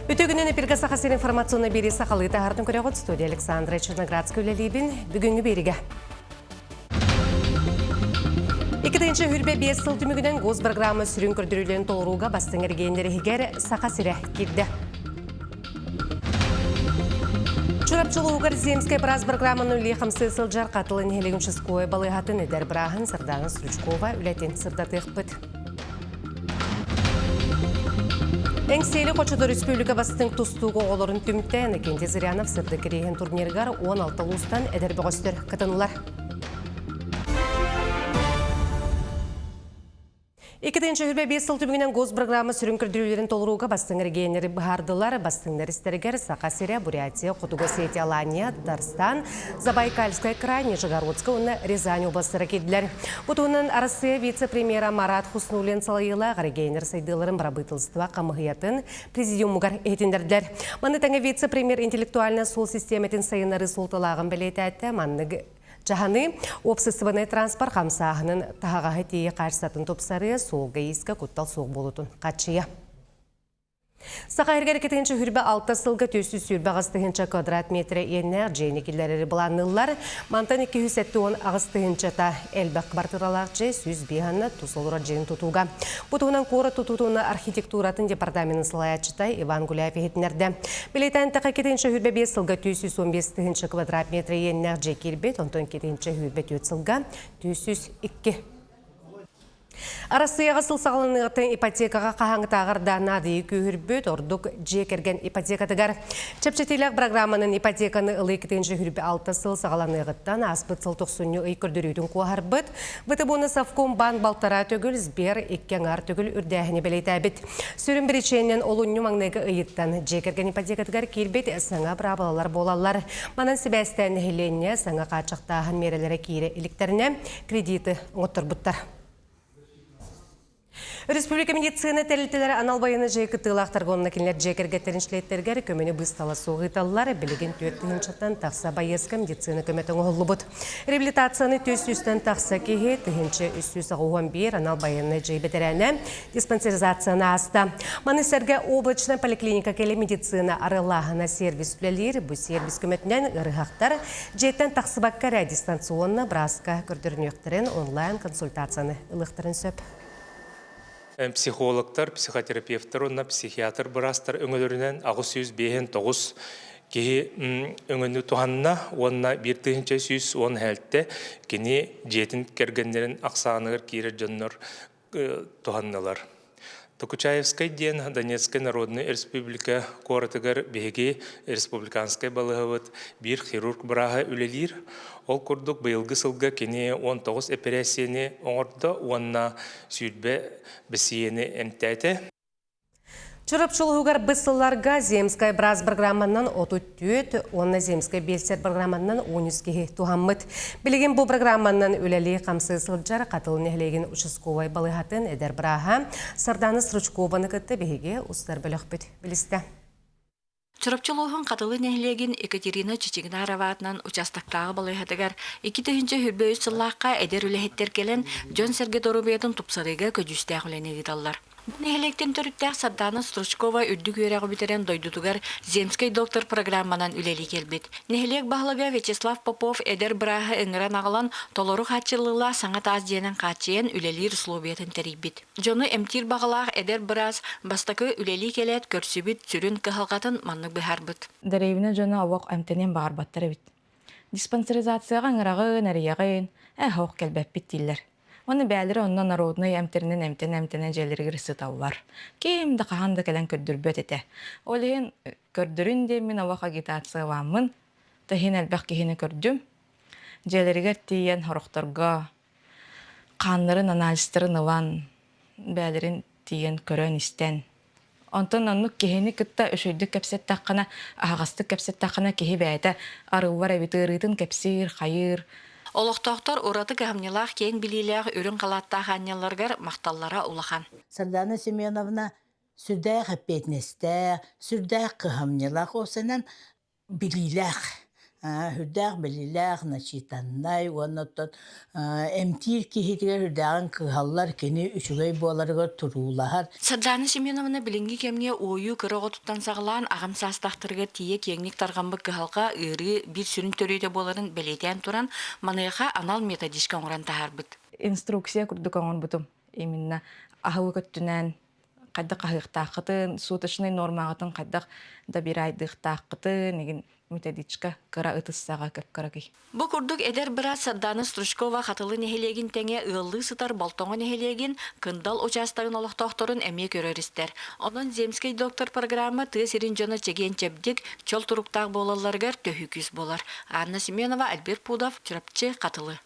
Өтөгінен эпирге сақасыр информационны бері сақалы тағардың көріғыт студия Александра Черноградская үлелейбін бүгінгі беріге. 2-ші хүрбе 5 сыл түмігінен ғоз программы сүрін көрдірілен толыруға бастың әргейіндері егер сақасыры келді. Чурапчылуғыр земская браз программаны үлі қамсы сылжар қатылын хелегіншіской балығатын әдер бірағын сырданы Стручкова үләтен сырдатық бұд. Әңсейлі Қочыды Республика бастың тұстуғы оларын түмттен Кенде Зырянов сырды керейген турниргар 16 ұлыстан әдер бұғыстыр қытынылар. 2-ші хүрбе 5 сыл түмігінен ғоз программы сүрін күрдірулерін толыруға бастың әргейінері бұхардылар, бастың нәрістергер Сақа-Сирия, Бурятия, Құтуғы-Сети, Алания, Дарстан, Забайкальская край, Нижегородская, оны Рязань областары кеділер. Бұтуының арасы вице-премьера Марат Хуснулен салайыла әргейінер сайдыларын барабытылыстыва қамығиятын президиумығар етіндерділер. Маны тәңі вице-премьер интеллектуальна сол системетін сайынары солтылағын білеті әтті, маннығы Жаханы опсысываны транспорт қамсағының тағағы тейі қарсатын топсары солғы ескі құттал соқ болутын қатшия. Сақа әргер 2-ші хүрбі 6 сылғы төсі сүрбі ағыстығынша квадрат метрі енер жейнекелері бұланылар. Мантан 210 ағыстығынша та әлбәқ бартыралақ жей сүз бейханна тұсылыра жейін тұтуға. Бұтығынан қоры тұтуына архитектуратын департаментін сылаячытай Иван Гуляев етінерді. Білейтен тақы 2-ші хүрбі 5 сылғы төсі 15 квадрат метрі енер жей келбет, онтан 2-ші хүрбі 4 сылға 202. Арасыяға сыл сағылынығытын ипотекаға қағаңытағырдан адыйы күйірбөт ордық жекерген ипотекатығар. Чепчетелік программаның ипотеканы ылы 2-ші хүрбі 6 сыл сағылынығыттан аспыт сыл 90 үй күрдірүйдің қуағар бұд. Бұты бұны Савком бан балтара төгіл збер еккенғар төгіл үрдәхіне білейті әбіт. Сүрін біреченен олуынны маңнығы ұйыттан жекерген ипотекатығар келбет саңа брабалалар болалар. Манан сібәстен хеленне саңа қачықтағын мерелері кейірі еліктеріне кредиті ұңыттыр бұттар. Республика медицина тәлітелері аналбайыны жайқы тылақтарғонына келер жекергеттеріншілеттергер көмені бұстала соғыталылар білеген 4-тен тақса байескі медицина көметін оғылы бұд. Реабилитацияны 200-тен тақса кеге 311 аналбайыны жай бетерәні диспансеризацияны аста. Манысерге облачна поликлиника келе медицина арылағына сервис үлелер, бұл сервис көметінен ұрығақтар жеттен тақсы баққара дистанционны бразка көрдірінектерін онлайн консультацияны ұлықтырын сөп. Психологтар, психотерапевтар, онна психиатр бұрастар өңілерінен ағыз сүйіз бейін тоғыз кеге өңілі туғанына, онна бір түйінші сүйіз он әлтті кені жетін кергендерін ақсағынығыр кейрі жоннар туғанналар. Токучаевская ден Донецкая народная республика коратыгар беги республиканская балығывыт бір хирург бұрағы үлелер. Ол күрдік бұйылғы сылғы кені 19 операцияны оңырды, онына сүйдбе бісиені әмтәді. Чурапчылығығар бұсыларға земскай браз программаннан 34, онына земскай белсер программаннан 13-ге туғаммыд. Білеген бұл программаннан өлелі қамсы сылджар қатылын әлеген ұшысковай балығатын әдер бұраға сарданы Стручкованы күтті беге ұстар бөліқ бүт білісті. Чурапчылуғын қатылы нәхілеген Екатерина Чечигнароватынан участақтағы балайхатығар 2-ші хүрбе үсіллаққа әдер үләхеттер келен Джон Серге Торубиятын тұпсарыға көджістәқ үләне дедалар. Нәхілектен түріттәқ садданы Стручкова үрді көрәғы бітерен дойдутығар земскай доктор программанан үләлі келбет. Нәхілек бағылыға Вячеслав Попов әдер бірағы өңірен ағылан толору қатшылыла саңат аздиянын қатшиен үләлі рыслобиятын тәрейбет. Жоны әмтир бағылақ әдер біраз бастақы үләлі келет көрсібіт сүрін кығылғатын манны бұхарбыт. Дәрейвіне жоны ауақ әмтенен бағарбаттары бит. Диспансеризацияға ыңырағын, әрияғын, әхоқ келбәп біттілер. Оны бәлірі онна народный әмтерінен әмтен жәлерігір сыталлар. Кем да қағанды кәлін көрдірбөт еті. Олығын көрдірін де мен ауақ агитация вамын. Тахин әлбәқ кехені көрдім. Жәлерігер тиен хорықтарға, қанларын аналистырын ұван, бәлірін тиен көрін істен. Онтон оннук кехені күтті үшөйді кәпсет таққына, ағасты кәпсет таққына кехі бәйті арывар әбітірітін кәпсир, қайыр. Олықтақтар ораты кәмнелақ кен біліліғ өрін қалаттақ аняларғар мақталлара улахан. Сардана Семеновна сүрдәқ әппетнесті, сүрдәқ қығамнелақ осынан біліліғ. Hürdağ bililağ naçitanay onotton emtir kihitiger hürdağın kıhallar keni üçügey bolarıga turulahar. Саджана Семеновна билинги кемне ойу кырыгы туттан саглаан агам састахтырга тие кеңник таргамбык кыһалга ыры бир сүрүн төрөйдө боларын белетен туран маныга анал методичка оңран тахарбыт. Инструкция курдук оңон бутум. Именно ахылы көттүнен кайдак ахыктаакытын, суточный нормагатын кайдак да бир айдыктаакытын, эгин методичка кыра ытыссага кеп карагый. Бу курдук эдер бира Саddana Стручкова хатылы нехелегин теңе ыллы сытар болтоңо нехелегин кындал участагын олохтохторун эме көрөрүстер. Онон земский доктор программа тысырын жона чеген чепдик чол туруктаг болаларгар төһүкүс болар. Анна Семенова, Альберт Пудов, Чурапчы, Катылы.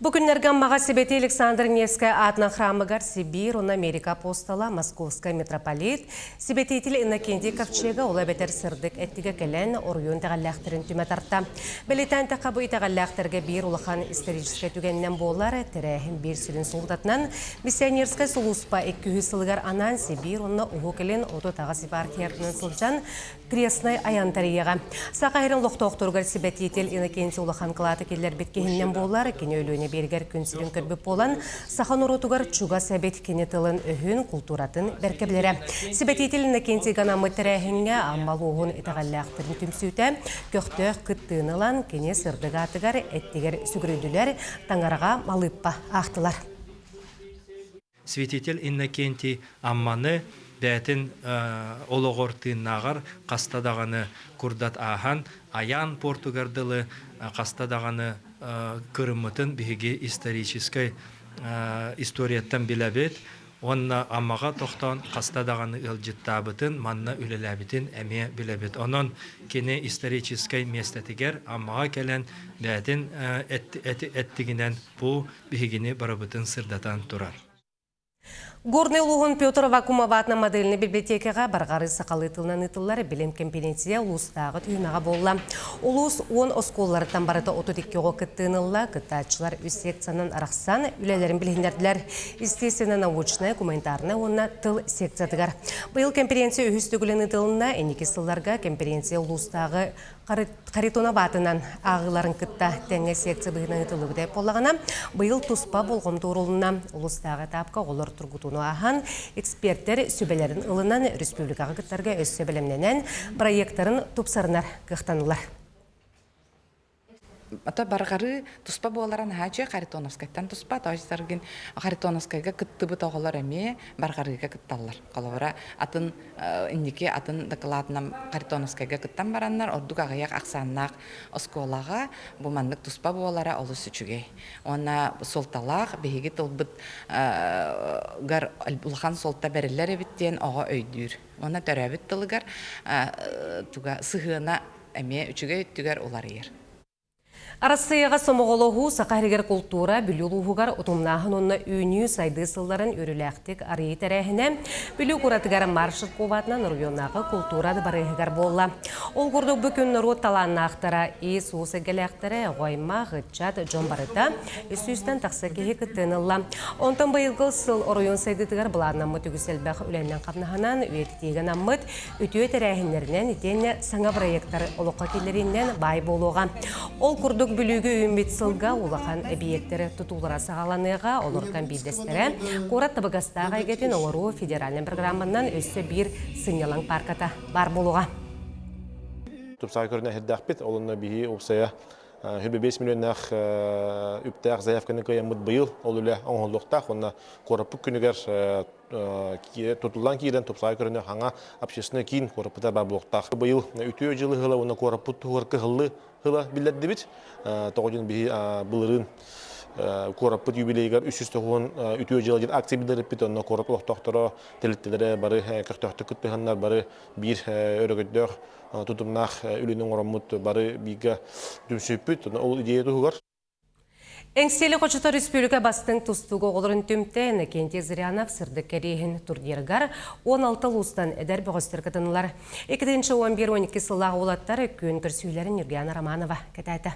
Бүгіннерген маға себеті Александр Невская атна храмыгар Сибир, он Америка апостола, Московская митрополит, себететіл Иннокентий Ковчега олай бетер сырдык әттіге келен орыйон тәғаллақтырын түмә тарта. Белетен тақабы тәғаллақтырға бір улахан историческа түгеннен болар, тәрәхін бір сүрін солдатынан, миссионерская сулуспа 200 сылғар анан Сибир, онна ұғы келен оты тағы сипархиятының сылжан крестной аянтарияға. Сақайрын лоқтоқтырғар себететіл Иннокентий улахан қылаты келер біткеннен болар, өліне бергер күнсірін көрбіп болан, сахан ұротуғар чуға сәбет кенетілін өхін культуратын бәркеблері. Себететіл Иннокентий ғанамы тәрәхінге аммал оғын итағаллақтырын түмсүйті, көқтөк күттіңілан кене сырдығатығар әттігер сүгірүйділер таңараға малыппа ақтылар. Святитель Иннокентий амманы бәтін олығортынағар қастадағаны күрдат ахан, аян португардылы қастадағаны кырымытын биһиги исторической историяттан билебит, онна аммага тоқтан қастадағаны ылжыттабытын, манна үлеләбитин әме билебит. Онон кене исторической местетигер аммага келен бәтін әттігінен бұ биһигини барабытын сырдатан турар. Горный Лугун Петр Вакумоватна модельный библиотекаға барғары сақалы тылынан ытыллары білім компетенция улустағы түйінаға болла. Улус 10 осколларыттан барыта 32 кыттынылла, кыттачылар үз секциянан арақсан үлелерін білгендерділер. Естественно, научная, гуманитарная, онна тыл секциятығар. Бұл конференция үхістігілін ытылына, әнеке сылларға конференция улустағы Қаритона батынан ағыларын кытта тәңе секция бұғынан ұтылы бұдай болағына, бұйыл тұспа болғым тұрылына ұлыстағы тапқа олар тұрғытуыны ахан, эксперттер сөбелерін ұлынан республикаға кыттарға өз сөбелемненен проекттарын тұпсарынар қықтанылар. Ата баргары туспа боларан хачы Харитоновскайдан туспа тажсаргын Харитоновскайга кыттыбы тоголар эме баргарыга кытталлар. Калавара атын индике атын докладнам Харитоновскайга кыттан бараннар ордук агаяк аксаннак осколага бу мандык туспа болара олус үчүгей. Она солталак беги тылбыт гар улхан солта берилер биттен ага өйдүр. Она төрөбүт тылыгар туга сыгына эме үчүгей түгөр улар ер. Арасыяға сомоғолығы сақаригер культура бүлілуғығар ұтымнағын онына үйіні сайды сылларын өріләқтік арый тәрәхіне бүлі құратығар маршыт қобатынан районағы культурады барығығар болла. Ол күрді бүкін рот таланына ақтара ес осы гәләқтірі ғойма ғытчат жон барыта үсістен тақсы кеге күттінілла. Онтан байылғыл сыл район сайдытығар бұларнамы түгіселбәқ үләннен қапнағынан үйеттеген аммыт үтіе тәрәхінлерінен етені саңа проекттар олыққа келерінен бай болуға. Ол күрді бүлігі үйінбет сылға улахан объекттері тұтулыра сағаланыға олырқан бейдестері қорат табығастаға егетін олару федеральный программаннан өсі бір сынялан парката бар болуға. Тұпсағы көріне әддәқ бет, олынна бейі ұпсая 5 миллионнақ үптәқ заявканы көйемміт бұйыл, ол үлі оңғылдықтақ, онына қорапық күнігер тұтылдан кейден тұпсағы көріне хаңа общественный кейін қорапыта бар бұлықтақ. Бұйыл үтіе жылы ғылы, оны қорапыт тұғырқы ғылы білдерді бет, тоғыдың бейі бұлырын Кораппыт юбилейгар 300 үтіе жылы жер акция білдіріп бет, онына қорапы оқтақтыры телеттелері бары көқтөқті күттіғандар бары бір өрігіддер тұтымнақ үлінің орамыт бары биге дүмсөппіт, ол идея тұғығар. Әңстелі қочыта республика бастың тұстығы олырын түмті Иннокентий Зырянов сырды кәрейін турниргар 16 ұстан әдәр бұғыстыр кітінылар. 2-11-12 сылағы олаттары көн күрсүйлерін Юргена Романова кәтәті.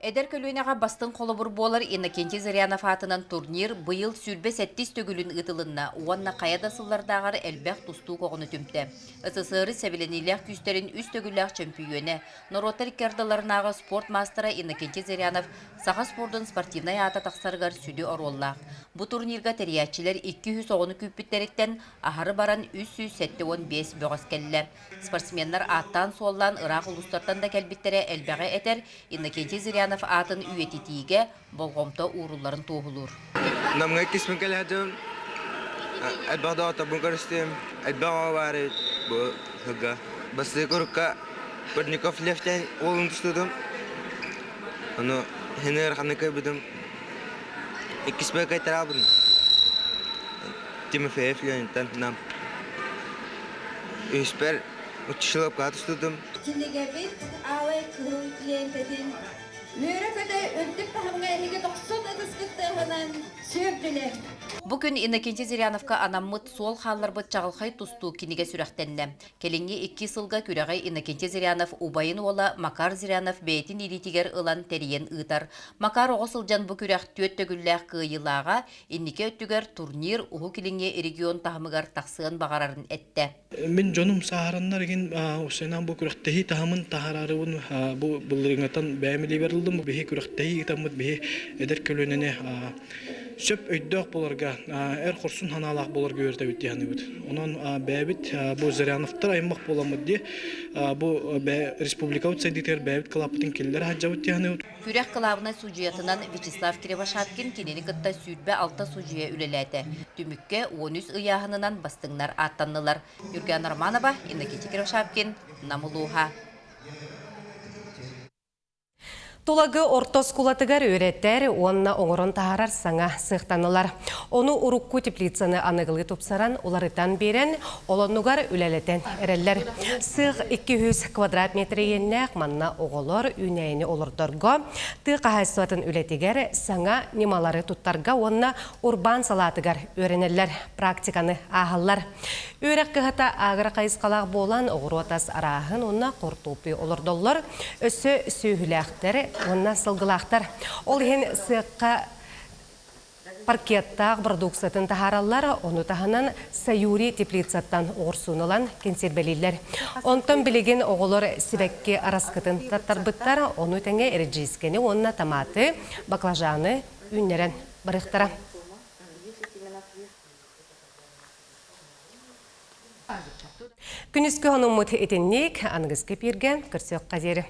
Эдер көлүнеға бастың қолыбыр болар Иннокентий Зырянов атынан турнир бұйыл сүрбе сәттис төгілін ұтылынна, уанна қаядасылардағар әлбәқ тұсту қоғыны түмті. СССР сәбіленелер күстерін үст төгілер чемпионы, Нороттар кердаларынағы спорт мастера Иннокентий Зырянов саға спордың спортивнай ата тақсарғар сүді ороллақ. Бұ турнирға тәриятчілер 210 күппіттеріктен ахары баран 375 бөғыз кәлі. Спортсменлар аттан соллан Ирақ ұлыстартан да кәлбіттері әлбәғі әтер Иннокентий Зырянов атын үйететиге болғомта уыруларын тоғылыр. Намға кесмен кәләдім, әлбәғді атабын көрістім, әлбәға бары бұл ғыға. Басты көрікқа Көрников лефтен олын тұстыдым. Оны хенер қаны көбідім. Кеспе қайтар албын. Тимофеев Леонидтан нам. Өспер ұтышылып қа тұстыдым. Тилегебит ауай күрін клиентетін мөрі көді өндіп тағымға әйге 90 әдіскіттіғынан сөйіптілер. Бүгін Иннокентий Зыряновка анаммыт сол халлар бұт чағылқай тұсту кенеге сүрәқтенді. Келіңе 2 сылға күрәғай Иннокентий Зырянов убайын ола Макар Зырянов бәйтін иритигер ылан тәриен ұйтар. Макар оғысылжан бұ күрәқ төт төгілләқ күйылаға иннике өттігер турнир ұғы келіңе регион тағымығар тақсығын бағарарын әтті. Мен жонум сахараннар ген усенан бу күрәктәһи тахамын тахарарын бу буллыгынтан бәмили берилдем. Бу күрәктәһи тамыт бе эдер көлөнене сөп өйдәк булырга эр курсын ханалак булырга өртә бит яны бит. Онон бәбит бу Зыряновтар аймак буламыд ди. Бу республика үтсәдитер бәбит клаптын келләр хаҗабыт яны бит. Күрәк клабына суҗиятынан Вячеслав Кривошапкин кинени кытта сүрбә алта суҗия үлеләте. Түмүккә 13 ыяһыннан бастыңнар аттаннылар. Юрген Романова, Иннокентий Кривошапкин, Намулуха. Тулагы ортос кулатыгар өйреттер, онна оңырын тахарар саңа сықтанылар. Оны урукку теплицаны анығылы топсаран, оларытан берен, олонугар үлелетен әрелер. Сық 200 квадрат метр еннәк манна оғылар үнәйіні олырдырға, тық қағайсуатын үлетігер саңа немалары туттарға онна урбан салатыгар өренелер, практиканы ағылар. Өрек қығыта ағыр қайысқалақ болан оғыруатас арағын онна қортупы олырдолар, өсі сүйіләқтері онна сылғылақтар. Ол ен сыққа паркеттақ продукциятын тахаралар, оны таханан саюри теплицаттан оғырсуынылан кенсербелейлер. Онтан білеген оғылар сибәкке араскытын таттарбыттар, оны тәңе әріджейскені, онна таматы, баклажаны үннерен барықтара. Күніскі онын мұт етіннек, аңыз кепірген күрсек қадері.